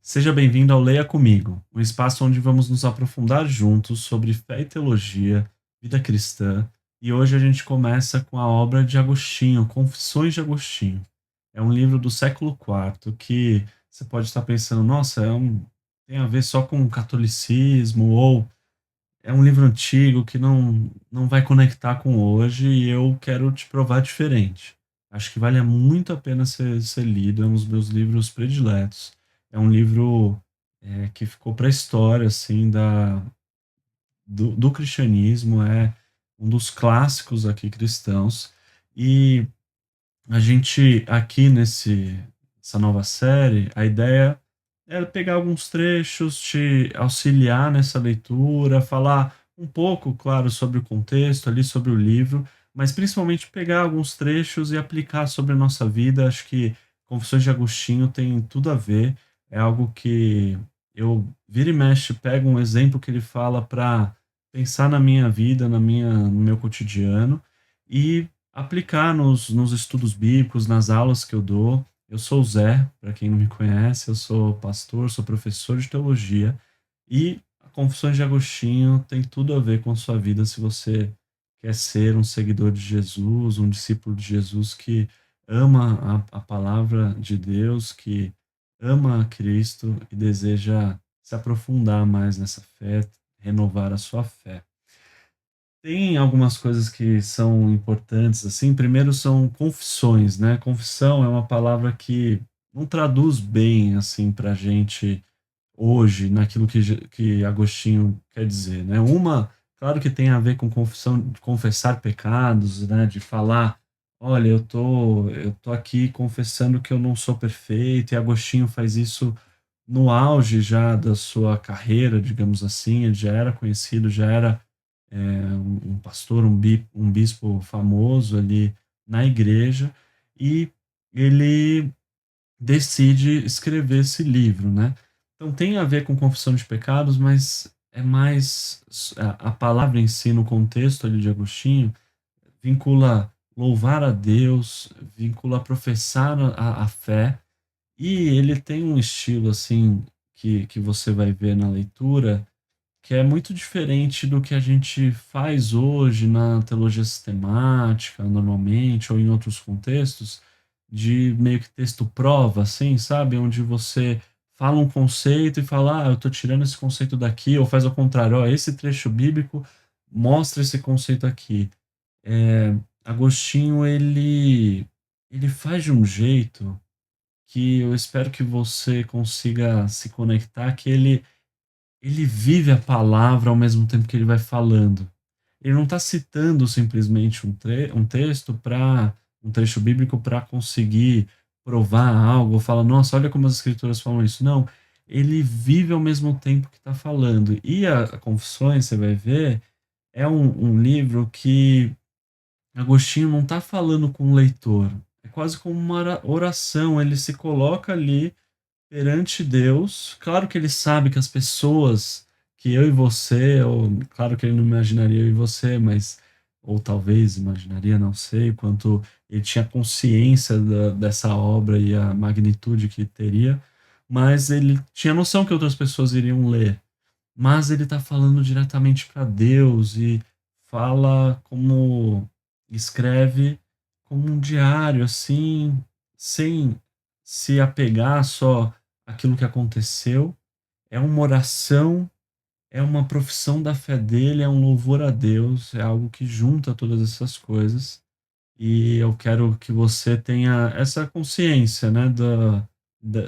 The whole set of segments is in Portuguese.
Seja bem-vindo ao Leia Comigo, um espaço onde vamos nos aprofundar juntos sobre fé e teologia, vida cristã, e hoje a gente começa com a obra de Agostinho, Confissões de Agostinho. É um livro do século IV que você pode estar pensando, nossa, tem a ver só com o catolicismo, ou é um livro antigo que não vai conectar com hoje, e eu quero te provar diferente. Acho que vale muito a pena ser lido, é um dos meus livros prediletos. É um livro que ficou para a história assim do cristianismo, é um dos clássicos aqui cristãos. E a gente aqui essa nova série, a ideia é pegar alguns trechos, te auxiliar nessa leitura, falar um pouco, claro, sobre o contexto ali, sobre o livro, mas principalmente pegar alguns trechos e aplicar sobre a nossa vida. Acho que Confissões de Agostinho tem tudo a ver, é algo que eu vira e mexe, pego um exemplo que ele fala para pensar na minha vida, no meu cotidiano e aplicar nos estudos bíblicos, nas aulas que eu dou. Eu sou o Zé, para quem não me conhece, eu sou pastor, sou professor de teologia e a Confissões de Agostinho tem tudo a ver com sua vida se você quer ser um seguidor de Jesus, um discípulo de Jesus que ama a palavra de Deus, que ama a Cristo e deseja se aprofundar mais nessa fé, renovar a sua fé. Tem algumas coisas que são importantes, assim. Primeiro são confissões, né? Confissão é uma palavra que não traduz bem, assim, pra gente hoje, naquilo que Agostinho quer dizer, né? Uma, claro que tem a ver com confissão, de confessar pecados, né? De falar, olha, eu tô aqui confessando que eu não sou perfeito, e Agostinho faz isso no auge já da sua carreira, digamos assim. Ele já era conhecido, já era um pastor, um bispo famoso ali na igreja, e ele decide escrever esse livro, né? Então tem a ver com confissão de pecados, mas é mais a palavra em si, no contexto ali de Agostinho, vincula louvar a Deus, vincula professar a fé, e ele tem um estilo assim que você vai ver na leitura que é muito diferente do que a gente faz hoje na teologia sistemática, normalmente, ou em outros contextos, de meio que texto prova, assim, sabe? Onde você fala um conceito e fala, eu tô tirando esse conceito daqui, ou faz ao contrário, ó, esse trecho bíblico mostra esse conceito aqui. Agostinho, ele faz de um jeito que eu espero que você consiga se conectar, que ele vive a palavra ao mesmo tempo que ele vai falando. Ele não está citando simplesmente um texto para um trecho bíblico para conseguir provar algo, ou fala, nossa, olha como as escrituras falam isso. Não, ele vive ao mesmo tempo que está falando. E a Confissões, você vai ver, é um livro que Agostinho não está falando com o leitor. É quase como uma oração. Ele se coloca ali perante Deus. Claro que ele sabe que as pessoas, que eu e você, ou claro que ele não imaginaria eu e você, mas ou talvez imaginaria, não sei, quanto ele tinha consciência dessa obra e a magnitude que teria, mas ele tinha noção que outras pessoas iriam ler. Mas ele está falando diretamente para Deus e fala como escreve como um diário, assim, sem se apegar só àquilo que aconteceu. É uma oração, é uma profissão da fé dele, é um louvor a Deus, é algo que junta todas essas coisas. E eu quero que você tenha essa consciência, né,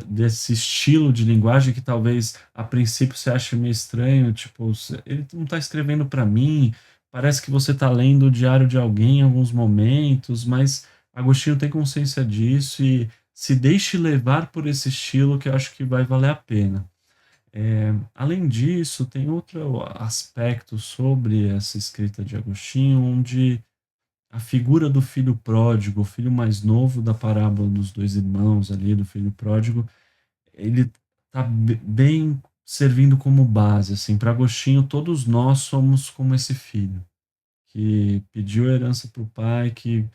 desse estilo de linguagem que talvez a princípio você ache meio estranho, tipo, ele não está escrevendo para mim, parece que você está lendo o diário de alguém em alguns momentos, mas Agostinho tem consciência disso e se deixe levar por esse estilo que eu acho que vai valer a pena. Além disso, tem outro aspecto sobre essa escrita de Agostinho, onde a figura do filho pródigo, o filho mais novo da parábola dos dois irmãos ali, do filho pródigo, ele tá bem servindo como base, assim, para Agostinho, todos nós somos como esse filho, que pediu a herança para o pai, que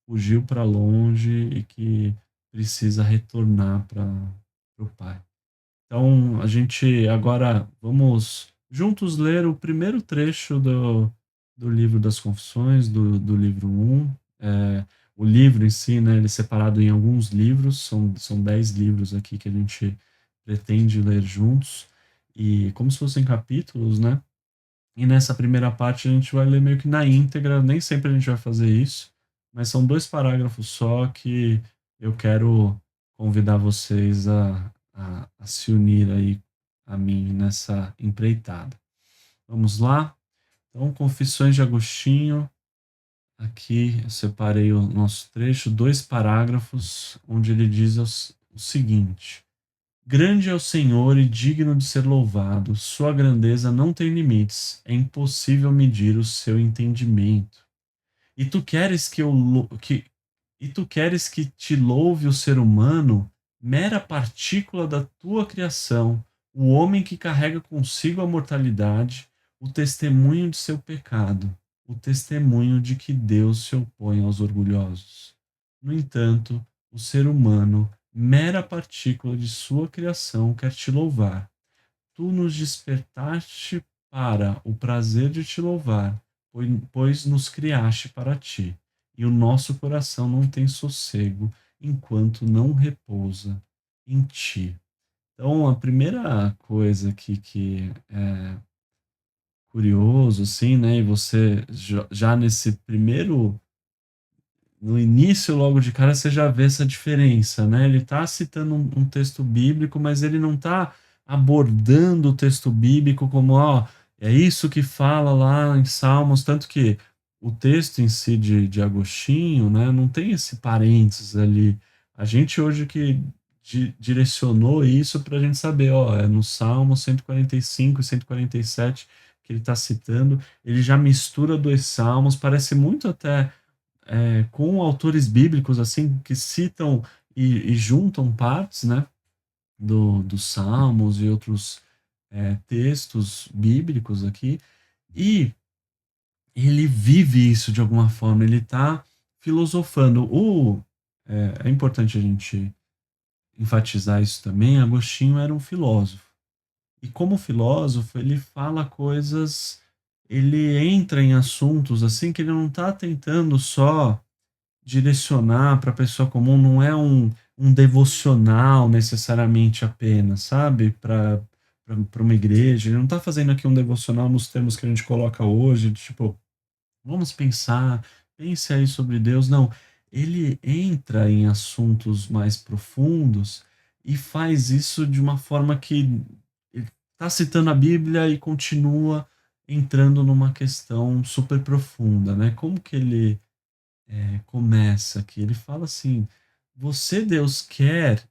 fugiu para longe e que precisa retornar para o pai. Então, a gente agora vamos juntos ler o primeiro trecho do livro das Confissões, do livro um. O livro em si, né, ele é separado em alguns livros, são 10 livros aqui que a gente pretende ler juntos, e como se fossem capítulos, né? E nessa primeira parte a gente vai ler meio que na íntegra, nem sempre a gente vai fazer isso, mas são 2 parágrafos só que eu quero convidar vocês a se unir aí a mim nessa empreitada. Vamos lá? Então, Confissões de Agostinho, aqui eu separei o nosso trecho, 2 parágrafos, onde ele diz o seguinte: Grande é o Senhor e digno de ser louvado, sua grandeza não tem limites, é impossível medir o seu entendimento. E tu queres que eu e tu queres que te louve o ser humano, mera partícula da tua criação, o homem que carrega consigo a mortalidade, o testemunho de seu pecado, o testemunho de que Deus se opõe aos orgulhosos. No entanto, o ser humano, mera partícula de sua criação, quer te louvar. Tu nos despertaste para o prazer de te louvar, pois nos criaste para ti, e o nosso coração não tem sossego enquanto não repousa em ti. Então, a primeira coisa aqui que é curioso, assim, né? E você já nesse primeiro no início, logo de cara, você já vê essa diferença, né? Ele está citando um texto bíblico, mas ele não está abordando o texto bíblico como, ó, é isso que fala lá em Salmos, tanto que o texto em si de Agostinho, né, não tem esse parênteses ali. A gente hoje que direcionou isso para a gente saber, ó, é no Salmo 145 e 147 que ele está citando, ele já mistura dois salmos, parece muito até com autores bíblicos assim que citam e juntam partes, né, dos Salmos e outros textos bíblicos aqui, e ele vive isso de alguma forma, ele está filosofando. É importante a gente enfatizar isso também, Agostinho era um filósofo. E como filósofo, ele fala coisas, ele entra em assuntos assim que ele não está tentando só direcionar para a pessoa comum, não é um devocional necessariamente apenas, sabe? Para uma igreja. Ele não está fazendo aqui um devocional nos termos que a gente coloca hoje, de tipo, vamos pensar, pense aí sobre Deus. Não, ele entra em assuntos mais profundos e faz isso de uma forma que ele está citando a Bíblia e continua entrando numa questão super profunda, né? Como que ele começa aqui. Ele fala assim: Você, Deus, quer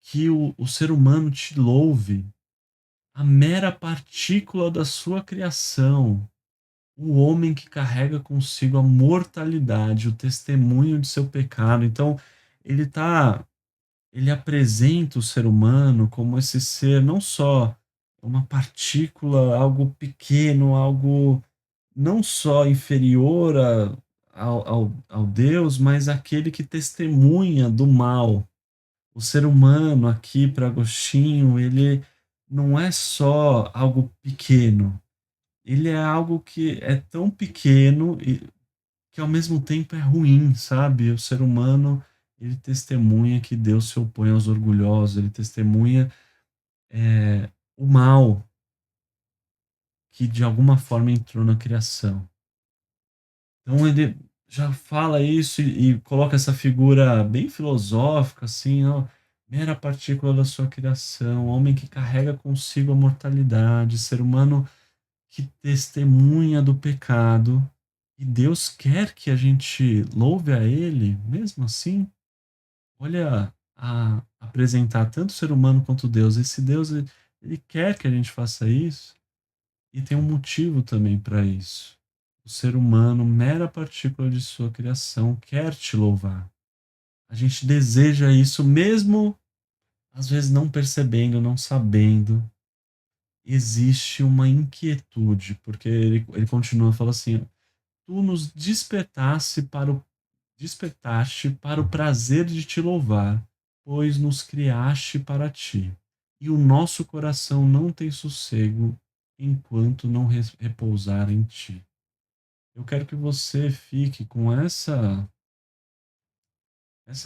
que o ser humano te louve, a mera partícula da sua criação, o homem que carrega consigo a mortalidade, o testemunho de seu pecado. Então, ele tá, ele apresenta o ser humano como esse ser não só uma partícula, algo pequeno, algo não só inferior ao Deus, mas aquele que testemunha do mal. O ser humano aqui para Agostinho, ele não é só algo pequeno, ele é algo que é tão pequeno e que ao mesmo tempo é ruim, sabe? O ser humano, ele testemunha que Deus se opõe aos orgulhosos, ele testemunha o mal que de alguma forma entrou na criação. Então ele já fala isso e coloca essa figura bem filosófica, assim, ó, mera partícula da sua criação, homem que carrega consigo a mortalidade, ser humano que testemunha do pecado, e Deus quer que a gente louve a Ele, mesmo assim. Olha, apresentar tanto o ser humano quanto Deus. Esse Deus, ele quer que a gente faça isso, e tem um motivo também para isso. O ser humano, mera partícula de sua criação, quer te louvar. A gente deseja isso mesmo, às vezes não percebendo, não sabendo. Existe uma inquietude, porque ele continua, fala assim: Tu nos despertaste para o prazer de te louvar, pois nos criaste para ti. e o nosso coração não tem sossego enquanto não repousar em ti. Eu quero que você fique com essa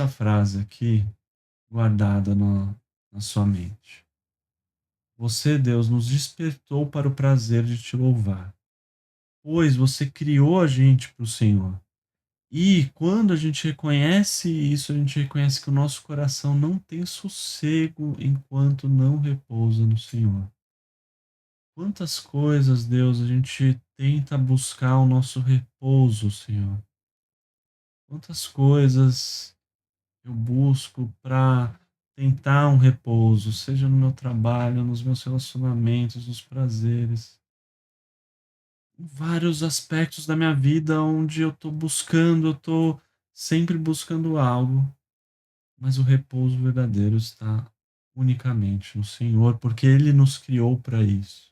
frase aqui guardada na sua mente. Você, Deus, nos despertou para o prazer de te louvar, pois você criou a gente para o Senhor. E quando a gente reconhece isso, a gente reconhece que o nosso coração não tem sossego enquanto não repousa no Senhor. Quantas coisas, Deus, a gente tenta buscar o nosso repouso, Senhor. Quantas coisas eu busco para tentar um repouso, seja no meu trabalho, nos meus relacionamentos, nos prazeres, em vários aspectos da minha vida onde eu estou sempre buscando algo, mas o repouso verdadeiro está unicamente no Senhor, porque Ele nos criou para isso.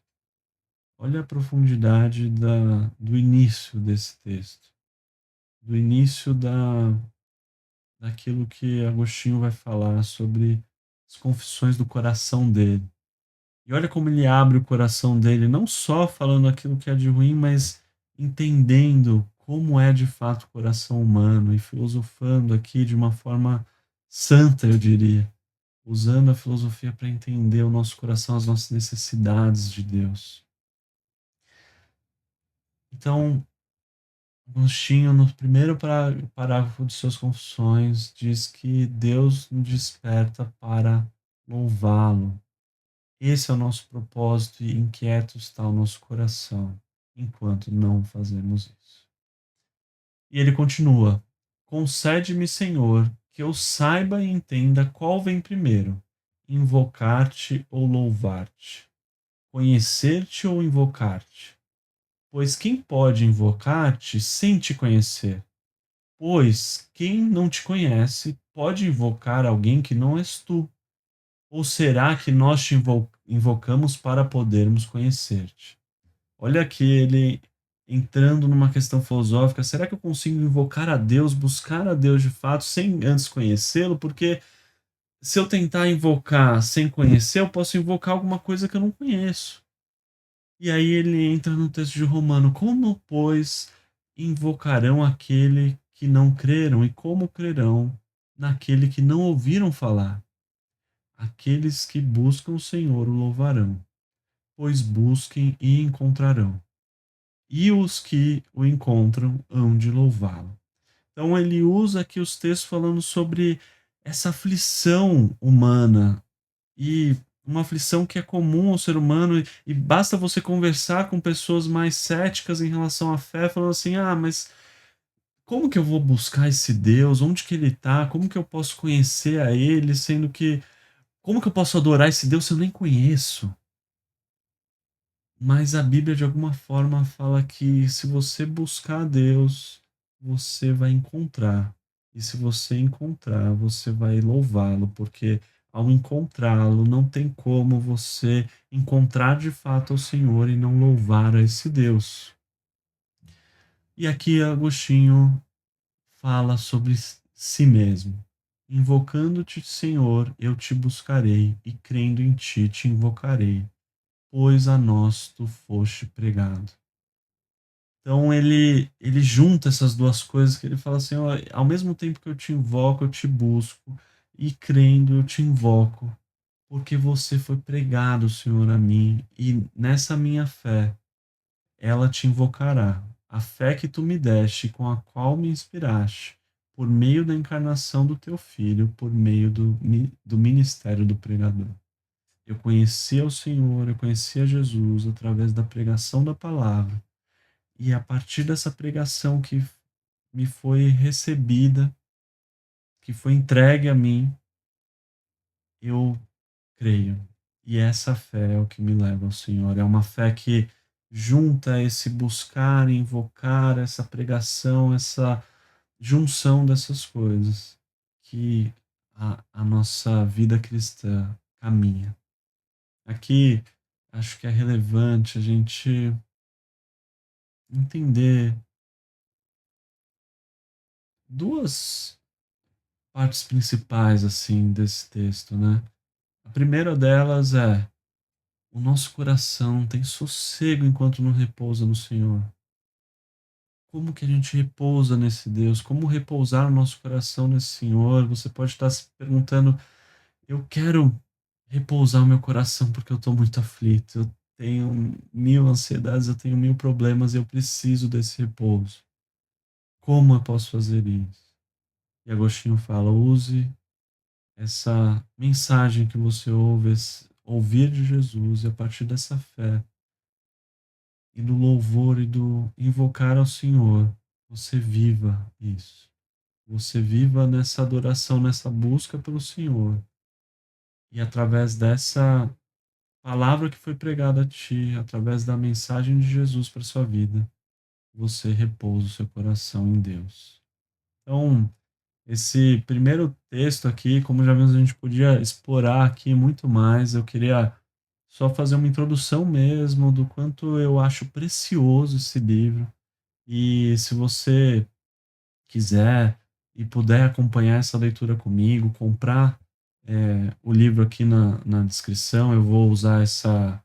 Olha a profundidade do início desse texto, do início daquilo que Agostinho vai falar sobre as confissões do coração dele. E olha como ele abre o coração dele, não só falando aquilo que é de ruim, mas entendendo como é de fato o coração humano e filosofando aqui de uma forma santa, eu diria, usando a filosofia para entender o nosso coração, as nossas necessidades de Deus. Então, Agostinho, no primeiro parágrafo de suas Confissões, diz que Deus nos desperta para louvá-lo. Esse é o nosso propósito e inquieto está o nosso coração, enquanto não fazemos isso. E ele continua: concede-me, Senhor, que eu saiba e entenda qual vem primeiro, invocar-te ou louvar-te, conhecer-te ou invocar-te. Pois quem pode invocar-te sem te conhecer? Pois quem não te conhece pode invocar alguém que não és tu. Ou será que nós te invocamos para podermos conhecer-te? Olha aqui ele entrando numa questão filosófica. Será que eu consigo invocar a Deus, buscar a Deus de fato, sem antes conhecê-lo? Porque se eu tentar invocar sem conhecer, eu posso invocar alguma coisa que eu não conheço. E aí ele entra no texto de Romano: como, pois, invocarão aquele que não creram? E como crerão naquele que não ouviram falar? Aqueles que buscam o Senhor o louvarão, pois busquem e encontrarão. E os que o encontram hão de louvá-lo. Então ele usa aqui os textos falando sobre essa aflição humana e uma aflição que é comum ao ser humano e basta você conversar com pessoas mais céticas em relação à fé, falando assim: "Ah, mas como que eu vou buscar esse Deus? Onde que ele está? Como que eu posso conhecer a ele, sendo que como que eu posso adorar esse Deus se eu nem conheço?" Mas a Bíblia, de alguma forma, fala que se você buscar a Deus, você vai encontrar. E se você encontrar, você vai louvá-lo, porque ao encontrá-lo, não tem como você encontrar de fato o Senhor e não louvar a esse Deus. E aqui Agostinho fala sobre si mesmo. Invocando-te, Senhor, eu te buscarei, e crendo em ti te invocarei, pois a nós tu foste pregado. Então ele junta essas duas coisas que ele fala assim: ó, ao mesmo tempo que eu te invoco, eu te busco, e crendo eu te invoco, porque você foi pregado, Senhor, a mim, e nessa minha fé ela te invocará. A fé que tu me deste, com a qual me inspiraste, por meio da encarnação do teu filho, por meio do ministério do pregador. Eu conheci ao Senhor, eu conheci a Jesus através da pregação da palavra. E a partir dessa pregação que me foi recebida, que foi entregue a mim, eu creio. E essa fé é o que me leva ao Senhor. É uma fé que junta esse buscar, invocar, essa pregação, essa junção dessas coisas que a nossa vida cristã caminha. Aqui acho que é relevante a gente entender duas partes principais assim desse texto, né? A primeira delas é: o nosso coração tem sossego enquanto não repousa no Senhor. Como que a gente repousa nesse Deus? Como repousar o nosso coração nesse Senhor? Você pode estar se perguntando: eu quero repousar o meu coração porque eu estou muito aflito, eu tenho mil ansiedades, eu tenho mil problemas e eu preciso desse repouso. Como eu posso fazer isso? E Agostinho fala: use essa mensagem que você ouve, ouvir de Jesus, e a partir dessa fé e do louvor e do invocar ao Senhor, você viva isso. Você viva nessa adoração, nessa busca pelo Senhor. E através dessa palavra que foi pregada a ti, através da mensagem de Jesus para sua vida, você repousa o seu coração em Deus. Então, esse primeiro texto aqui, como já vimos, a gente podia explorar aqui muito mais. Eu queria só fazer uma introdução mesmo do quanto eu acho precioso esse livro. E se você quiser e puder acompanhar essa leitura comigo, comprar o livro aqui na descrição, eu vou usar essa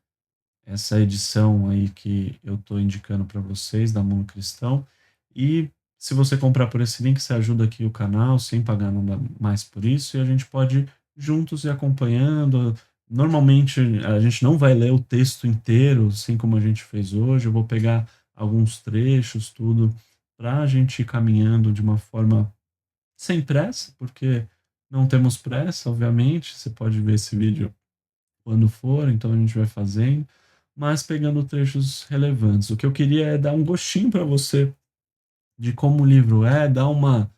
edição aí que eu estou indicando para vocês, da Mundo Cristão. E se você comprar por esse link, você ajuda aqui o canal sem pagar nada mais por isso, e a gente pode juntos ir acompanhando. Normalmente a gente não vai ler o texto inteiro, assim como a gente fez hoje. Eu vou pegar alguns trechos, tudo, para a gente ir caminhando de uma forma sem pressa, porque não temos pressa, obviamente. Você pode ver esse vídeo quando for, então a gente vai fazendo, mas pegando trechos relevantes. O que eu queria é dar um gostinho para você de como o livro é, dar uma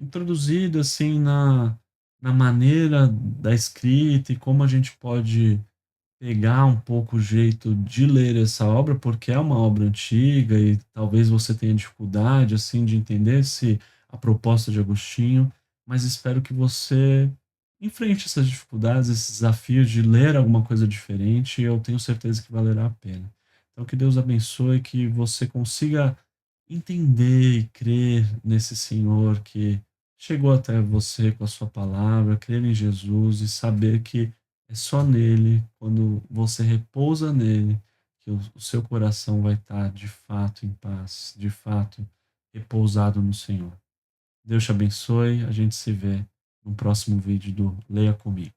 introduzida assim na maneira da escrita e como a gente pode pegar um pouco o jeito de ler essa obra, porque é uma obra antiga e talvez você tenha dificuldade assim de entender se a proposta de Agostinho, mas espero que você enfrente essas dificuldades, esses desafios de ler alguma coisa diferente, e eu tenho certeza que valerá a pena. Então que Deus abençoe, que você consiga entender e crer nesse Senhor que chegou até você com a sua palavra, crer em Jesus e saber que é só nele, quando você repousa nele, que o seu coração vai estar de fato em paz, de fato repousado no Senhor. Deus te abençoe, a gente se vê no próximo vídeo do Leia Comigo.